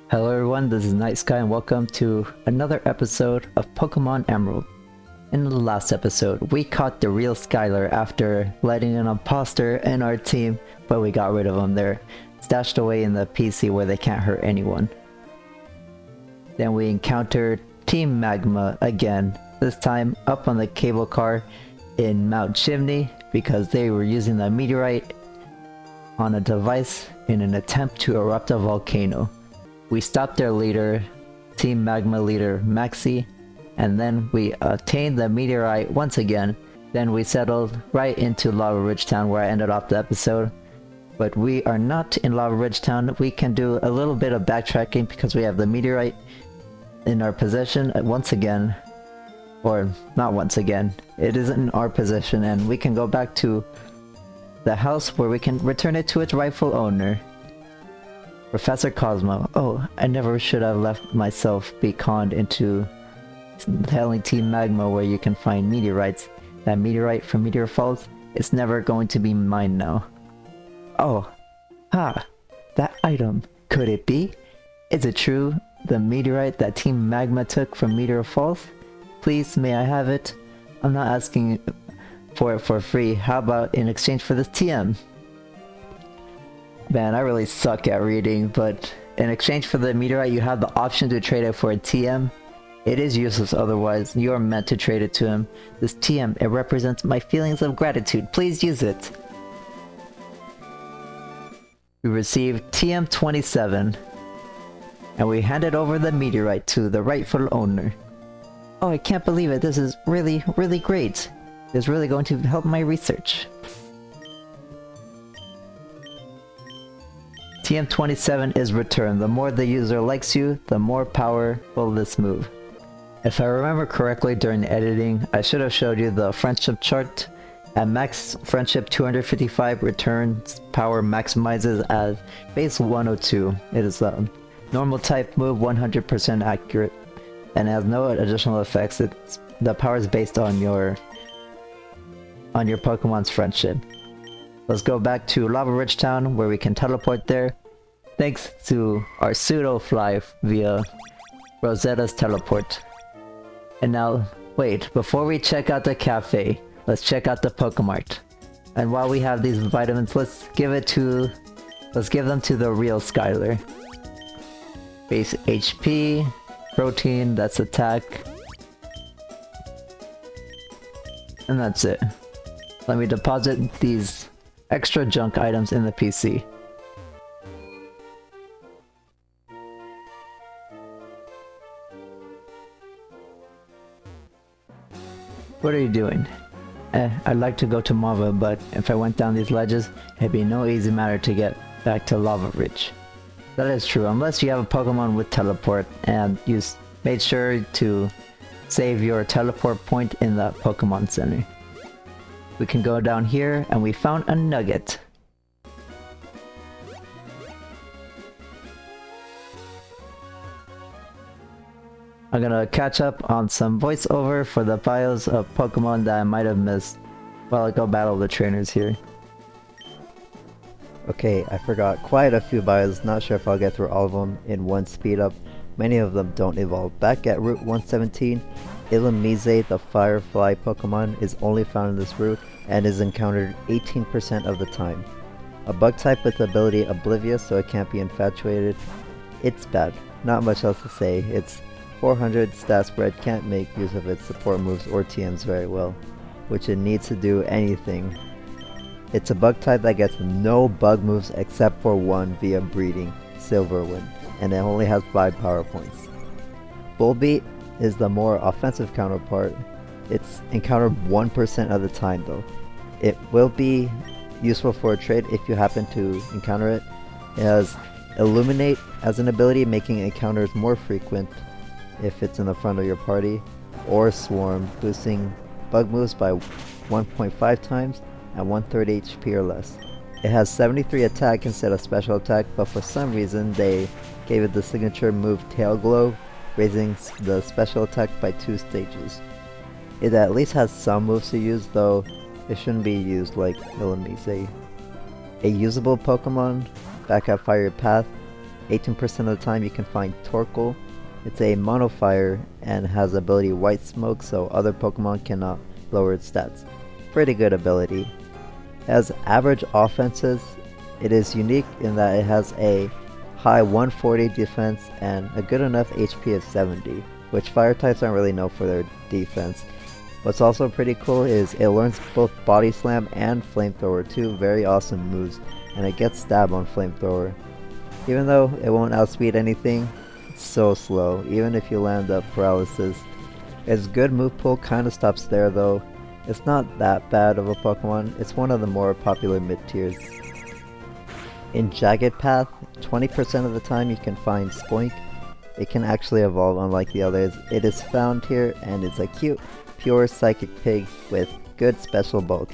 Hello everyone, this is Night Sky and welcome to another episode of Pokémon Emerald. In the last episode, we caught the real Skylar after letting an imposter in our team, but we got rid of them. They're stashed away in the PC where they can't hurt anyone. Then we encountered Team Magma again, this time up on the cable car in Mount Chimney because they were using the meteorite on a device in an attempt to erupt a volcano. We stopped their leader, Team Magma leader Maxi, and then we attained the meteorite once again. Then we settled right into Lava Ridge Town where I ended off the episode. But we are not in Lava Ridge Town. We can do a little bit of backtracking because we have the meteorite in our possession once again. Or not once again. It isn't in our possession and we can go back to the house where we can return it to its rightful owner. Professor Cosmo. Oh, I never should have left myself be conned into telling Team Magma where you can find meteorites. That meteorite from Meteor Falls is never going to be mine now. Oh, that item. Could it be? Is it true? The meteorite that Team Magma took from Meteor Falls? Please, may I have it? I'm not asking for it for free. How about in exchange for this TM? Man, I really suck at reading, but in exchange for the meteorite, you have the option to trade it for a TM. It is useless otherwise. You are meant to trade it to him. This TM, it represents my feelings of gratitude. Please use it. We received TM 27, and we handed over the meteorite to the rightful owner. Oh, I can't believe it. This is really, really great. It's really going to help my research. TM27 is returned. The more the user likes you, the more powerful this move. If I remember correctly during the editing, I should have showed you the friendship chart. At max friendship 255, returns power maximizes as base 102. It is a normal type move, 100% accurate, and has no additional effects. The power is based on your Pokemon's friendship. Let's go back to Lava Ridge Town where we can teleport there thanks to our pseudo fly via Rosetta's teleport. And now, wait, before we check out the cafe, let's check out the Pokemart. And while we have these vitamins, let's give them to the real Skylar. Base HP, protein, that's attack. And that's it. Let me deposit these extra junk items in the PC. What are you doing? I'd like to go to Mava, but if I went down these ledges, it'd be no easy matter to get back to Lava Ridge. That is true, unless you have a Pokemon with teleport and you made sure to save your teleport point in the Pokemon Center. We can go down here and we found a nugget. I'm gonna catch up on some voiceover for the bios of Pokemon that I might have missed while I go battle the trainers here. Okay, I forgot quite a few bios, not sure if I'll get through all of them in one speed up. Many of them don't evolve. Back at Route 117, Illumise, the Firefly Pokemon, is only found in this route and is encountered 18% of the time. A bug type with the ability Oblivious, so it can't be infatuated. It's bad. Not much else to say. It's 400 stat spread, can't make use of its support moves or TMs very well, which it needs to do anything. It's a bug type that gets no bug moves except for one via breeding, Silverwind, and it only has 5 power points. Bullbeat is the more offensive counterpart. It's encountered 1% of the time though. It will be useful for a trade if you happen to encounter it. It has Illuminate as an ability, making encounters more frequent if it's in the front of your party, or Swarm, boosting bug moves by 1.5 times at 1/3 HP or less. It has 73 attack instead of special attack, but for some reason they gave it the signature move Tail Glow, raising the special attack by 2 stages. It at least has some moves to use, though it shouldn't be used like Illumise. A usable Pokemon back at Fire Path 18% of the time you can find Torkoal. It's a mono fire and has ability White Smoke, so other Pokemon cannot lower its stats. Pretty good ability. It has average offenses. It is unique in that it has a high 140 defense and a good enough HP of 70, which fire types aren't really known for their defense. What's also pretty cool is it learns both Body Slam and Flamethrower, two very awesome moves, and it gets Stab on Flamethrower. Even though it won't outspeed anything, it's so slow, even if you land up Paralysis. Its good move pool kinda stops there though. It's not that bad of a Pokemon, it's one of the more popular mid-tiers. In Jagged Path, 20% of the time you can find Spoink. It can actually evolve unlike the others. It is found here and it's a cute, pure Psychic Pig with good special bulk.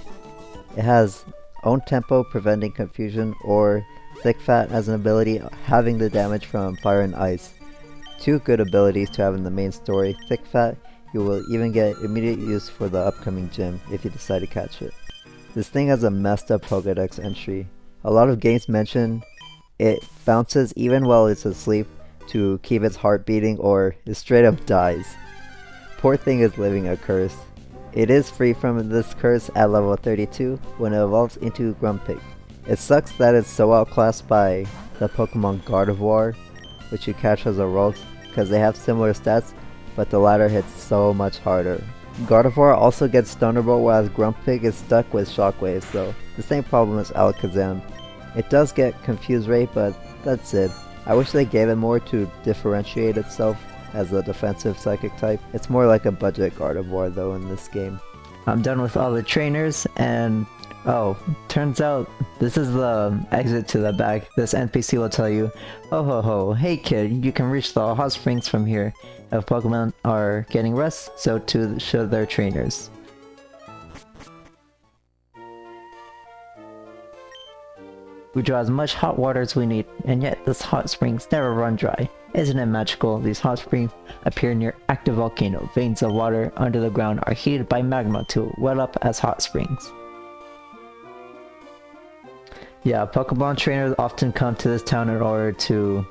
It has own tempo preventing confusion, or Thick Fat as an ability having the damage from fire and ice. Two good abilities to have in the main story. Thick Fat, you will even get immediate use for the upcoming gym if you decide to catch it. This thing has a messed up Pokédex entry. A lot of games mention it bounces even while it's asleep to keep its heart beating, or it straight up dies. Poor thing is living a curse. It is free from this curse at level 32 when it evolves into Grumpig. It sucks that it's so outclassed by the Pokemon Gardevoir, which you catch as a Ralts, because they have similar stats, but the latter hits so much harder. Gardevoir also gets Thunderbolt, whereas Grumpig is stuck with Shockwave, so the same problem as Alakazam. It does get Confuse Ray, but that's it. I wish they gave it more to differentiate itself as a defensive Psychic type. It's more like a budget Gardevoir though in this game. I'm done with all the trainers, and oh, turns out this is the exit to the back. This NPC will tell you, oh ho ho, hey kid, you can reach the hot springs from here. If Pokemon are getting rest, so too should their trainers. We draw as much hot water as we need, and yet this hot springs never run dry. Isn't it magical? These hot springs appear near active volcano. Veins of water under the ground are heated by magma to well up as hot springs. Yeah, Pokemon trainers often come to this town in order to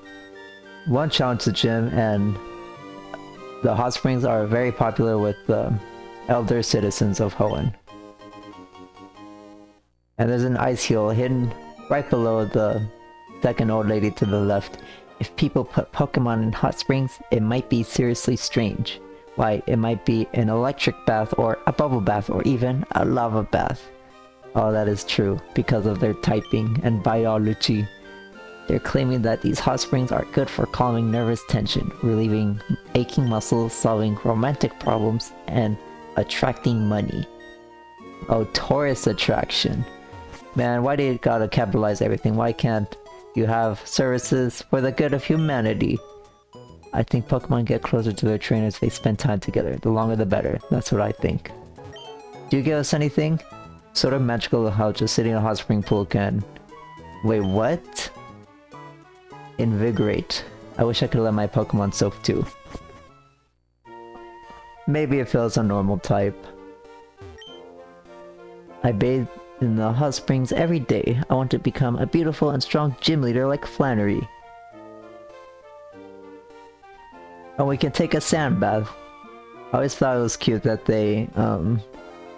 one, challenge the gym, and the hot springs are very popular with the elder citizens of Hoenn. And there's an ice heal hidden right below the second old lady to the left. If people put Pokemon in hot springs, it might be seriously strange. Why, it might be an electric bath, or a bubble bath, or even a lava bath. Oh, that is true, because of their typing and biology. They're claiming that these hot springs are good for calming nervous tension, relieving aching muscles, solving romantic problems, and attracting money. Oh, tourist attraction. Man, why do you gotta capitalize everything? Why can't you have services for the good of humanity? I think Pokemon get closer to their trainers if they spend time together. The longer the better. That's what I think. Do you give us anything? Sort of magical how just sitting in a hot spring pool can... Wait, what? Invigorate. I wish I could let my Pokemon soak too. Maybe it feels a normal type. I bathe in the hot springs every day. I want to become a beautiful and strong gym leader like Flannery. And we can take a sand bath. I always thought it was cute that they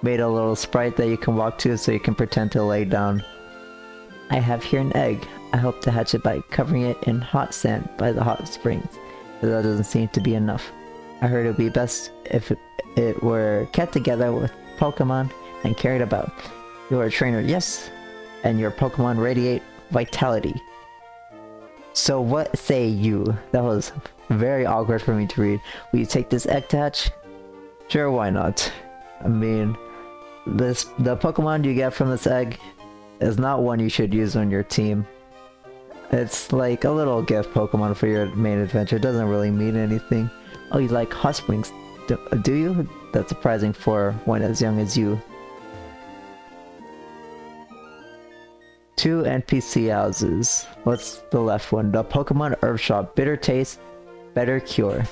made a little sprite that you can walk to so you can pretend to lay down. I have here an egg. I hope to hatch it by covering it in hot sand by the hot springs, but that doesn't seem to be enough. I heard it would be best if it were kept together with Pokemon and carried about. You are a trainer, yes, and your Pokemon radiate vitality. So what say you? That was very awkward for me to read. Will you take this egg to hatch? Sure, why not? I mean, the Pokemon you get from this egg is not one you should use on your team. It's like a little gift Pokemon for your main adventure. It doesn't really mean anything. Oh, you like hot springs, do you? That's surprising for one as young as you. 2 NPC houses. What's the left one? The Pokemon Herb Shop. Bitter taste, better cure.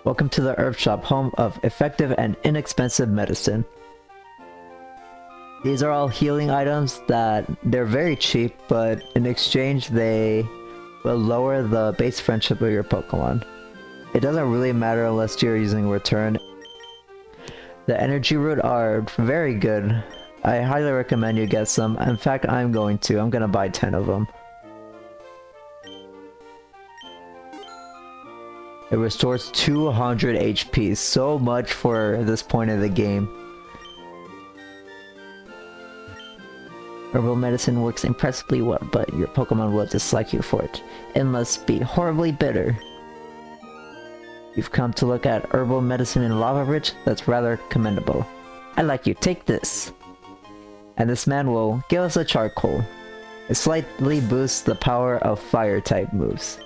Welcome to the Herb Shop, home of effective and inexpensive medicine. These are all healing items that they're very cheap, but in exchange they will lower the base friendship of your Pokemon. It doesn't really matter unless you're using return. The energy root are very good. I highly recommend you get some. In fact, I'm gonna buy 10 of them. It restores 200 HP, so much for this point of the game. Herbal medicine works impressively well, but your Pokemon will dislike you for it. It must be horribly bitter. You've come to look at herbal medicine in Lava Ridge? That's rather commendable. I like you, take this. And this man will give us a charcoal. It slightly boosts the power of fire type moves.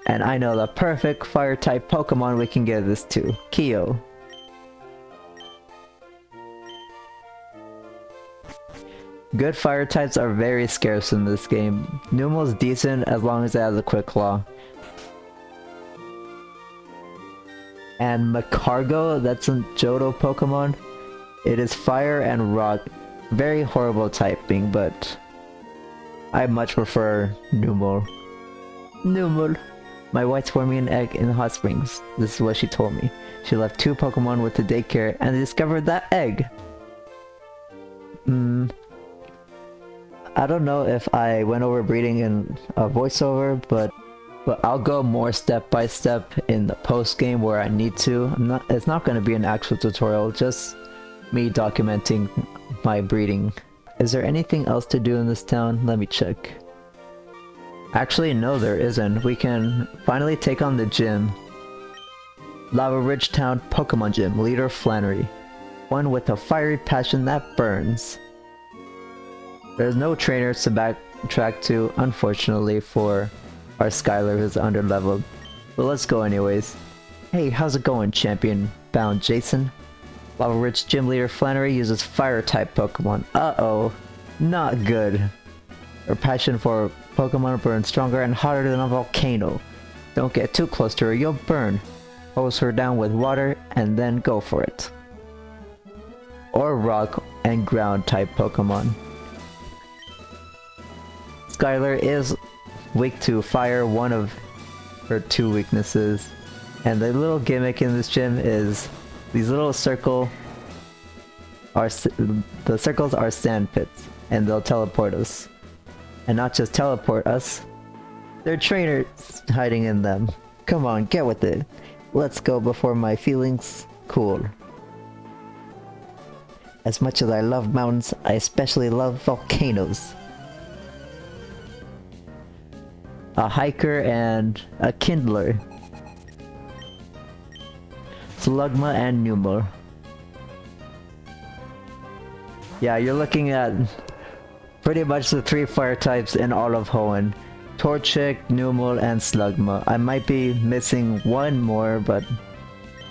And I know the perfect fire type Pokemon we can give this to, Kyo. Good fire types are very scarce in this game. Numel's decent as long as it has a quick claw. And Macargo, that's a Johto Pokemon. It is fire and rock. Very horrible typing, but I much prefer Numel. Numel. My wife's forming an egg in the hot springs. This is what she told me. She left 2 Pokemon with the daycare and they discovered that egg. I don't know if I went over breeding in a voiceover, but I'll go more step by step in the post game where I need to. It's not going to be an actual tutorial, just me documenting my breeding. Is there anything else to do in this town? Let me check. Actually, no, there isn't. We can finally take on the gym. Lava Ridge Town Pokemon Gym, leader Flannery. One with a fiery passion that burns. There's no trainers to backtrack to, unfortunately, for our Skylar who's underleveled. But let's go anyways. Hey, how's it going, champion bound Jason? Lava Ridge Gym leader Flannery uses fire type Pokemon. Uh-oh. Not good. Her passion for Pokemon burns stronger and hotter than a volcano. Don't get too close to her, you'll burn. Hose her down with water and then go for it. Or rock and ground type Pokemon. Skylar is weak to fire, one of her 2 weaknesses. And the little gimmick in this gym is these little circles are sand pits, and they'll teleport us. And not just teleport us, there are trainers hiding in them. Come on, get with it. Let's go before my feelings cool. As much as I love mountains, I especially love volcanoes. A hiker and a kindler. Slugma and Numel. Yeah, you're looking at pretty much the 3 fire types in all of Hoenn. Torchic, Numel, and Slugma. I might be missing one more, but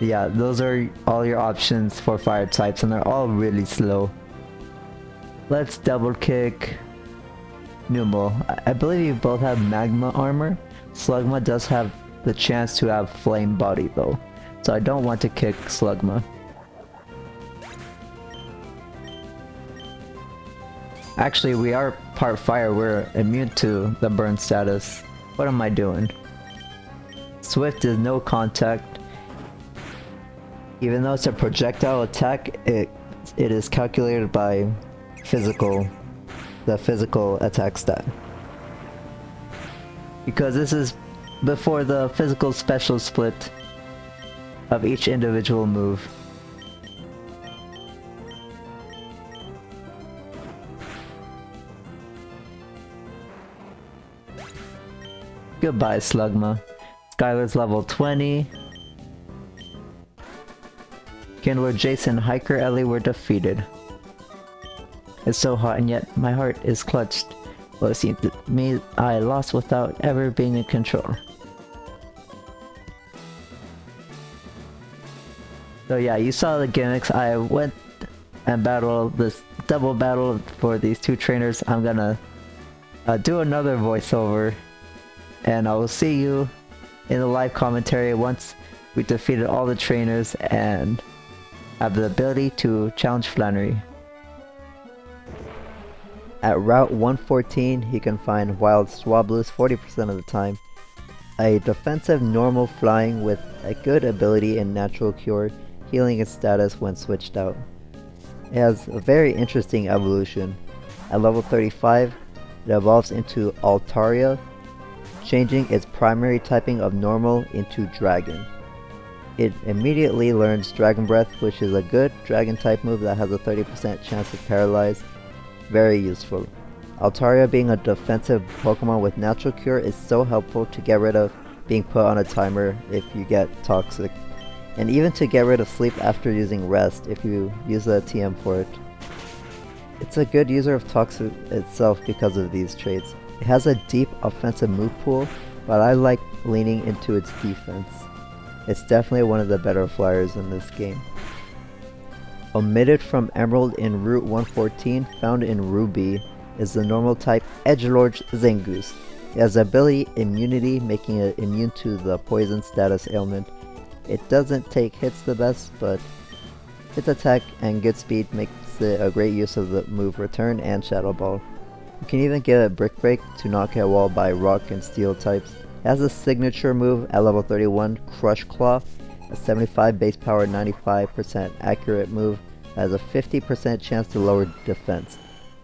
yeah, those are all your options for fire types, and they're all really slow. Let's double kick Numel. I believe you both have magma armor. Slugma does have the chance to have flame body though, so I don't want to kick Slugma. Actually, we are part fire, we're immune to the burn status. What am I doing? Swift is no contact. Even though it's a projectile attack, it is calculated by the physical attack stat. Because this is before the physical special split of each individual move. Goodbye, Slugma. Skylar's level 20. Kindler, Jason, Hiker, Ellie were defeated. It's so hot and yet my heart is clutched. Well, it seems to me I lost without ever being in control. So yeah, you saw the gimmicks. I went and battled this double battle for these 2 trainers. I'm gonna do another voiceover. And I will see you in the live commentary once we defeated all the trainers and have the ability to challenge Flannery. At Route 114, he can find Wild Swablu's 40% of the time, a defensive normal flying with a good ability in Natural Cure, healing its status when switched out. It has a very interesting evolution. At level 35, it evolves into Altaria, changing its primary typing of normal into dragon. It immediately learns Dragon Breath, which is a good dragon type move that has a 30% chance to paralyze. Very useful. Altaria being a defensive Pokemon with Natural Cure is so helpful to get rid of being put on a timer if you get toxic, and even to get rid of sleep after using rest if you use a TM for it. It's a good user of toxic itself because of these traits. It has a deep offensive move pool, but I like leaning into its defense. It's definitely one of the better flyers in this game. Omitted from Emerald in Route 114, found in Ruby, is the normal type Edgelord Zangoose. It has ability Immunity, making it immune to the poison status ailment. It doesn't take hits the best, but its attack and good speed makes it a great use of the move Return and Shadow Ball. You can even get a Brick Break to knock a wall by Rock and Steel types. It has a signature move at level 31, Crush Claw, a 75 base power 95% accurate move that has a 50% chance to lower defense.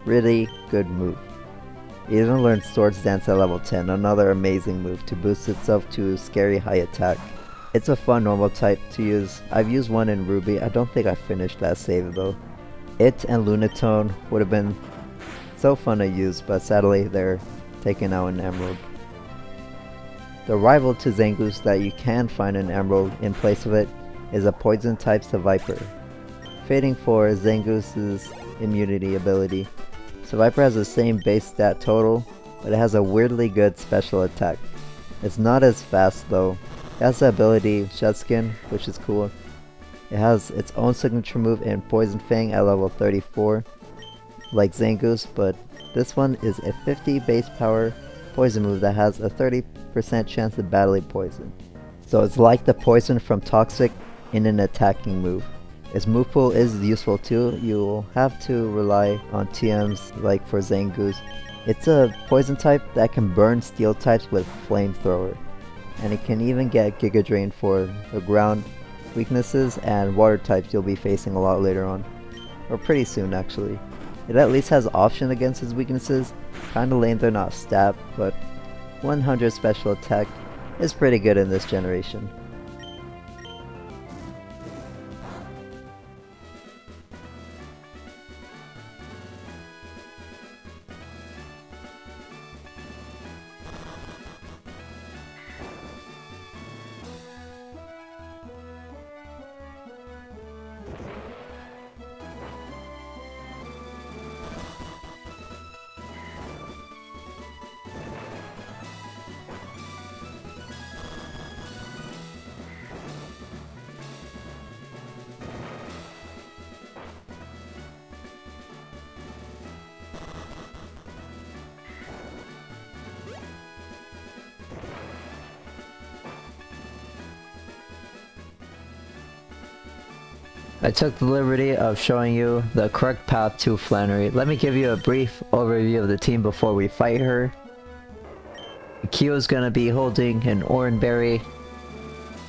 Really good move. It even learns Swords Dance at level 10, another amazing move to boost itself to scary high attack. It's a fun normal type to use. I've used one in Ruby. I don't think I finished that save though. It and Lunatone would have been so fun to use, but sadly they're taken out in Emerald. The rival to Zangoose that you can find in Emerald in place of it is a poison type Seviper, fitting for Zangoose's immunity ability. Seviper has the same base stat total, but it has a weirdly good special attack. It's not as fast though. It has the ability Shed Skin, which is cool. It has its own signature move in Poison Fang at level 34, like Zangoose, but this one is a 50 base power poison move that has a 30% chance of battling poison. So it's like the poison from Toxic in an attacking move. Its move pool is useful too. You'll have to rely on TMs like for Zangoose. It's a poison type that can burn steel types with Flamethrower, and it can even get Giga Drain for the ground weaknesses and water types you'll be facing a lot later on, or pretty soon actually. It at least has option against its weaknesses. Kinda lame they're not stat, but 100 special attack is pretty good in this generation. I took the liberty of showing you the correct path to Flannery. Let me give you a brief overview of the team before we fight her. Q is gonna be holding an Oranberry.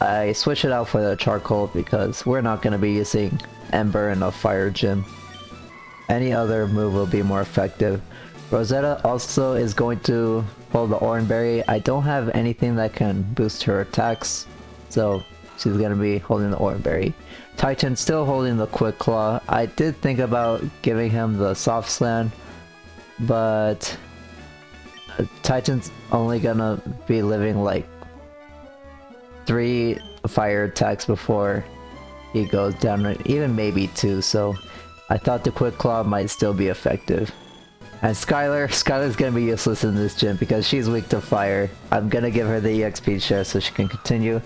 I switched it out for the Charcoal because we're not gonna be using Ember in a Fire Gym. Any other move will be more effective. Rosetta also is going to hold the Oranberry. I don't have anything that can boost her attacks, so she's gonna be holding the Oranberry. Titan still holding the Quick Claw. I did think about giving him the Soft Slam, but Titan's only gonna be living like 3 fire attacks before he goes down, even maybe 2, so I thought the Quick Claw might still be effective. And Skylar's gonna be useless in this gym because she's weak to fire. I'm gonna give her the EXP share so she can continue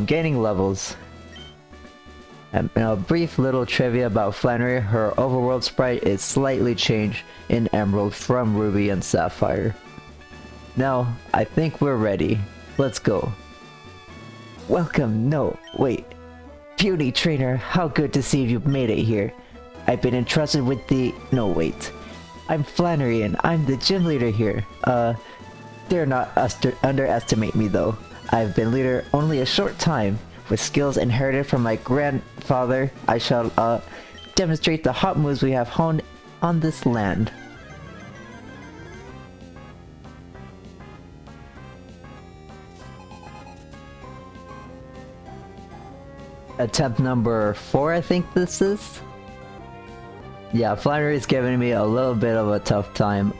gaining levels. And a brief little trivia about Flannery, her overworld sprite is slightly changed in Emerald from Ruby and Sapphire. Now, I think we're ready. Let's go. Welcome, no, wait. Puny Trainer, how good to see you've made it here. I've been entrusted with the... no wait. I'm Flannery and I'm the gym leader here. Dare not underestimate me though. I've been leader only a short time. With skills inherited from my grandfather, I shall demonstrate the hot moves we have honed on this land. Attempt number 4, I think this is? Yeah, Flannery's giving me a little bit of a tough time.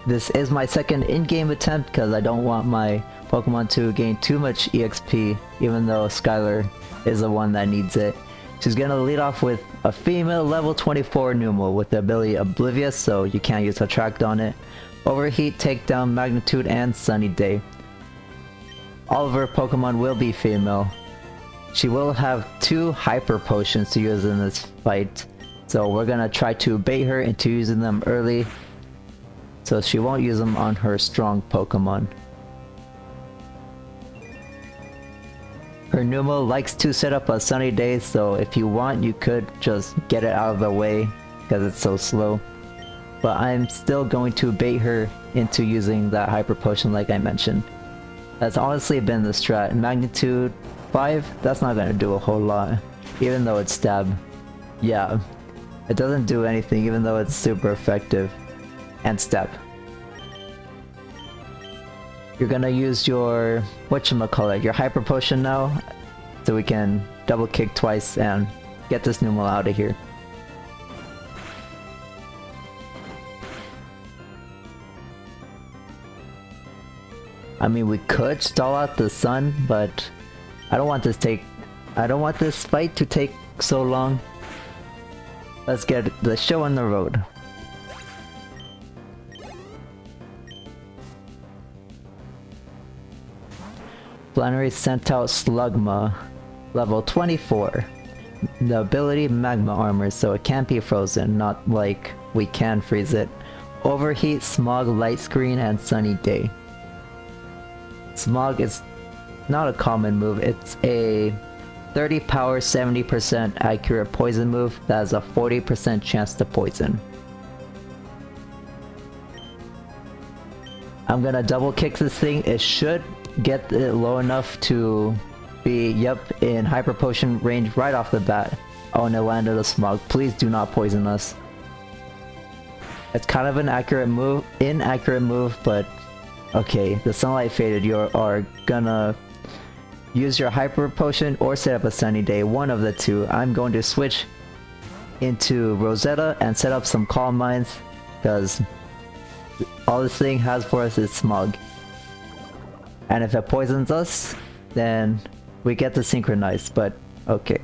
This is my second in-game attempt because I don't want my Pokemon to gain too much EXP, even though Skylar is the one that needs it. She's gonna lead off with a female level 24 Numel with the ability Oblivious, so you can't use Attract on it. Overheat, Takedown, Magnitude, and Sunny Day. All of her Pokemon will be female. She will have 2 Hyper Potions to use in this fight, so we're gonna try to bait her into using them early, so she won't use them on her strong Pokemon. Her Numel likes to set up a Sunny Day, so if you want you could just get it out of the way because it's so slow. But I'm still going to bait her into using that Hyper Potion like I mentioned. That's honestly been the strat. Magnitude 5, that's not gonna do a whole lot, even though it's stab. Yeah, it doesn't do anything even though it's super effective. And stab. You're gonna use your, whatchamacallit, your Hyper Potion now, so we can double kick twice and get this Numel out of here. I mean, we could stall out the sun, but I don't want this fight to take so long. Let's get the show on the road. Flannery sent out Slugma, level 24. The ability Magma Armor, so it can't be frozen, not like we can freeze it. Overheat, Smog, Light Screen, and Sunny Day. Smog is not a common move, it's a 30 power, 70% accurate poison move that has a 40% chance to poison. I'm gonna double kick this thing. It should get it low enough to be, yep, in Hyper Potion range right off the bat. Oh, and it landed a Smog. Please do not poison us. It's kind of an inaccurate move, but okay, the Sunlight faded. You are gonna use your Hyper Potion or set up a Sunny Day, one of the two. I'm going to switch into Rosetta and set up some Calm Minds, because all this thing has for us is Smog. And if it poisons us, then we get to synchronize, but okay.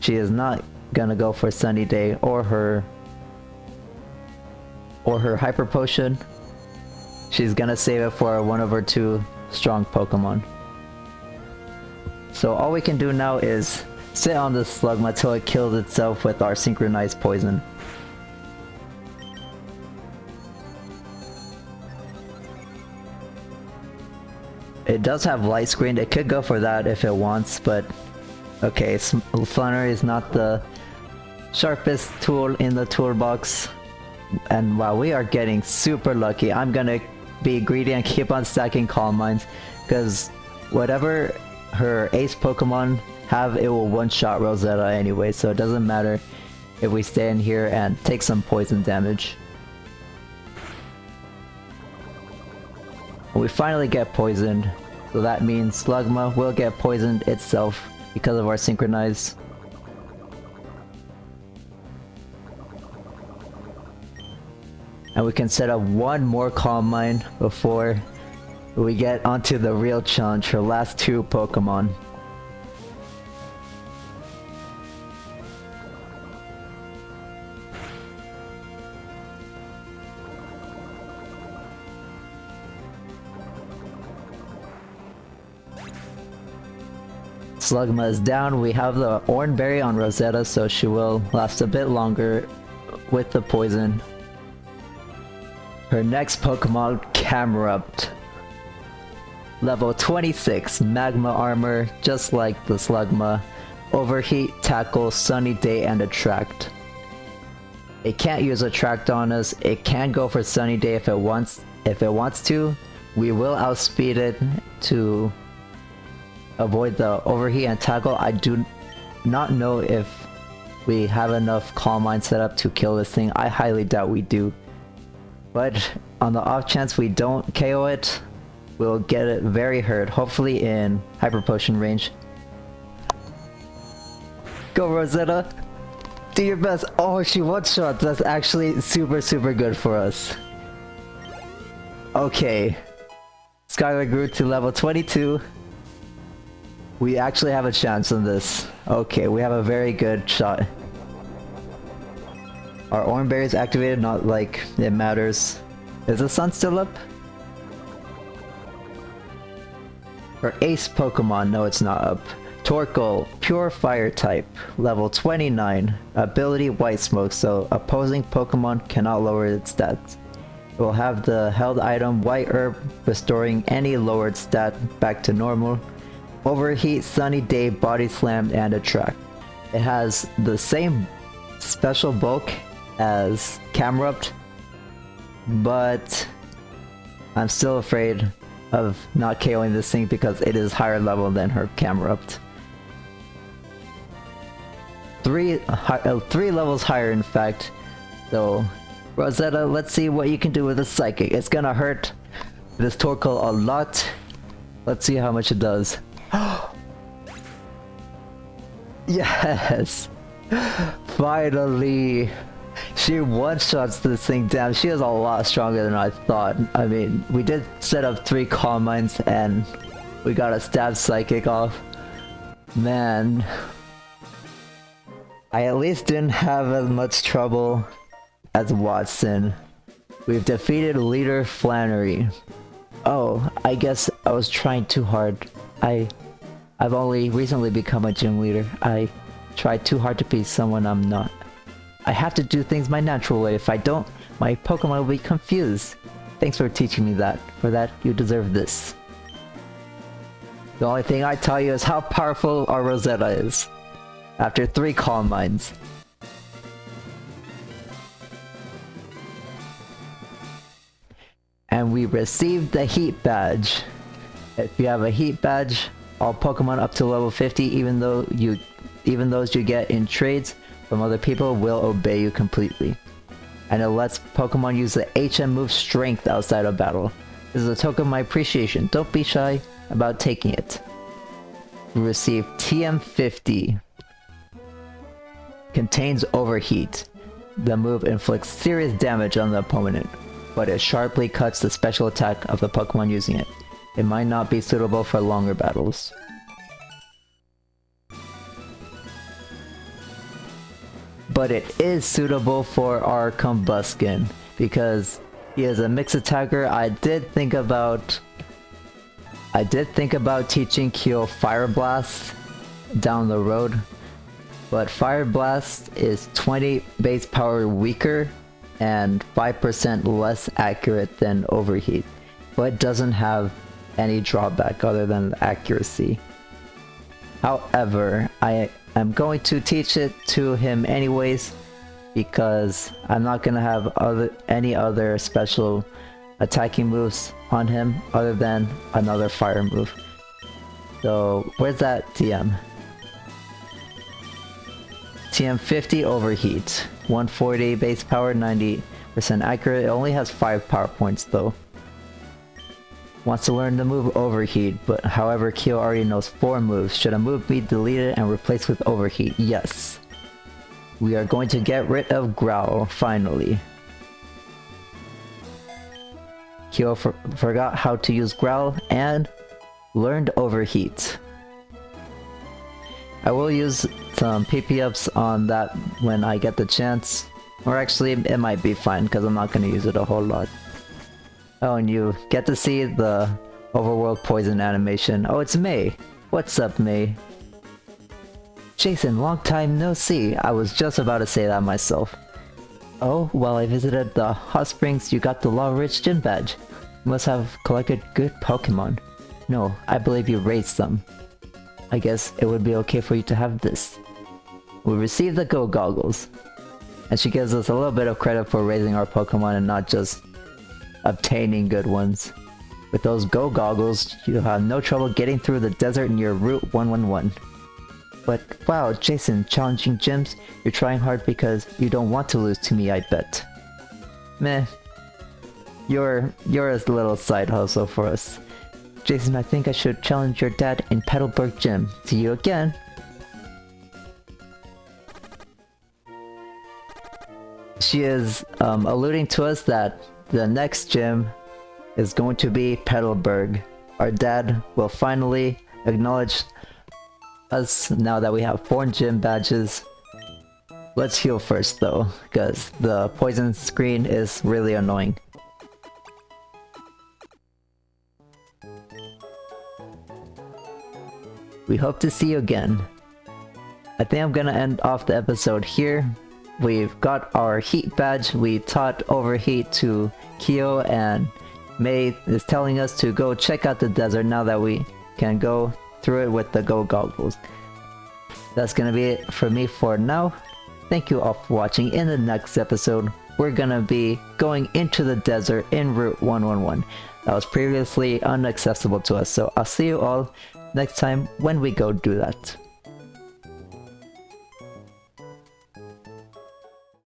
She is not gonna go for Sunny Day or her Hyper Potion. She's gonna save it for one of her 2 strong Pokemon. So all we can do now is sit on this Slugma till it kills itself with our synchronized poison. It does have Light Screen, it could go for that if it wants, but okay, Flannery is not the sharpest tool in the toolbox. And wow, we are getting super lucky. I'm gonna be greedy and keep on stacking Calm Minds, because whatever her ace Pokemon have, it will one-shot Rosetta anyway, so it doesn't matter if we stay in here and take some poison damage. We finally get poisoned, so that means Slugma will get poisoned itself because of our synchronize. And we can set up one more Calm Mind before we get onto the real challenge, her last 2 Pokemon. Slugma is down. We have the Oranberry on Rosetta, so she will last a bit longer with the poison. Her next Pokemon, Camerupt. Level 26, Magma Armor, just like the Slugma. Overheat, Tackle, Sunny Day, and Attract. It can't use Attract on us. It can go for Sunny Day if it wants. If it wants to, we will outspeed it to avoid the overheat and tackle. I do not know if we have enough Calm Mind set up to kill this thing. I highly doubt we do. But on the off chance we don't KO it, we'll get it very hurt. Hopefully in Hyper Potion range. Go Rosetta! Do your best! Oh, she one-shot! That's actually super good for us. Okay. Skylar grew to level 22. We actually have a chance on this. Okay, we have a very good shot. Our Orange Berry is activated, not like it matters. Is the sun still up? Our Ace Pokemon, no it's not up. Torkoal, Pure Fire type, level 29, ability White Smoke, so opposing Pokemon cannot lower its stats. It will have the held item White Herb, restoring any lowered stat back to normal. Overheat, Sunny Day, Body Slam, and Attract. It has the same special bulk as Camerupt, but I'm still afraid of not KOing this thing because it is higher level than her Camerupt. Three levels higher in fact. So Rosetta, let's see what you can do with a Psychic. It's gonna hurt this Torkoal a lot. Let's see how much it does. Yes! Finally! She one-shots this thing down. She is a lot stronger than I thought. I mean, we did set up 3 Calm Minds and we got a Stab Psychic off. Man. I at least didn't have as much trouble as Watson. We've defeated leader Flannery. Oh, I guess I was trying too hard. I've only recently become a gym leader. I tried too hard to be someone I'm not. I have to do things my natural way. If I don't, my Pokemon will be confused. Thanks for teaching me that. For that, you deserve this. The only thing I tell you is how powerful our Rosetta is. After 3 Calm Minds. And we received the Heat Badge. If you have a Heat Badge, all Pokemon up to level 50, even those you get in trades from other people, will obey you completely. And it lets Pokemon use the HM move Strength outside of battle. This is a token of my appreciation. Don't be shy about taking it. We received TM50. Contains Overheat. The move inflicts serious damage on the opponent, but it sharply cuts the special attack of the Pokemon using it. It might not be suitable for longer battles. But it is suitable for our Combuskin, because he is a mixed attacker. I did think about teaching Kyo Fire Blast down the road, but Fire Blast is 20 base power weaker and 5% less accurate than Overheat, but doesn't have any drawback other than accuracy. However, I am going to teach it to him anyways, because I'm not gonna have any other special attacking moves on him other than another fire move. So where's that TM? TM 50 Overheat, 140 base power, 90% accurate. It only has 5 power points though. Wants to learn the move Overheat, but however Kyo already knows 4 moves. Should a move be deleted and replaced with Overheat? Yes. We are going to get rid of Growl, finally. Kyo forgot how to use Growl and learned Overheat. I will use some PP ups on that when I get the chance. Or actually, it might be fine because I'm not going to use it a whole lot. Oh, and you get to see the Overworld Poison animation. Oh, it's May. What's up, May? Jason, long time no see. I was just about to say that myself. Oh, while I visited the hot springs, you got the Law Ridge Gym Badge. You must have collected good Pokemon. No, I believe you raised them. I guess it would be okay for you to have this. We received the Go Goggles. And she gives us a little bit of credit for raising our Pokemon and not just obtaining good ones. With those Go Goggles, you have no trouble getting through the desert near Route 111. But wow, Jason, challenging gyms? You're trying hard because you don't want to lose to me, I bet. Meh. You're a little side hustle for us. Jason, I think I should challenge your dad in Petalburg Gym. See you again! She is alluding to us that the next gym is going to be Petalburg. Our dad will finally acknowledge us now that we have 4 gym badges. Let's heal first though, because the poison screen is really annoying. We hope to see you again. I think I'm gonna end off the episode here. We've got our heat badge. We taught overheat to Kyo, and May is telling us to go check out the desert now that we can go through it with the Go Goggles. That's gonna be it for me for now. Thank you all for watching. In the next episode, we're gonna be going into the desert in Route 111. That was previously inaccessible to us, so I'll see you all next time when we go do that.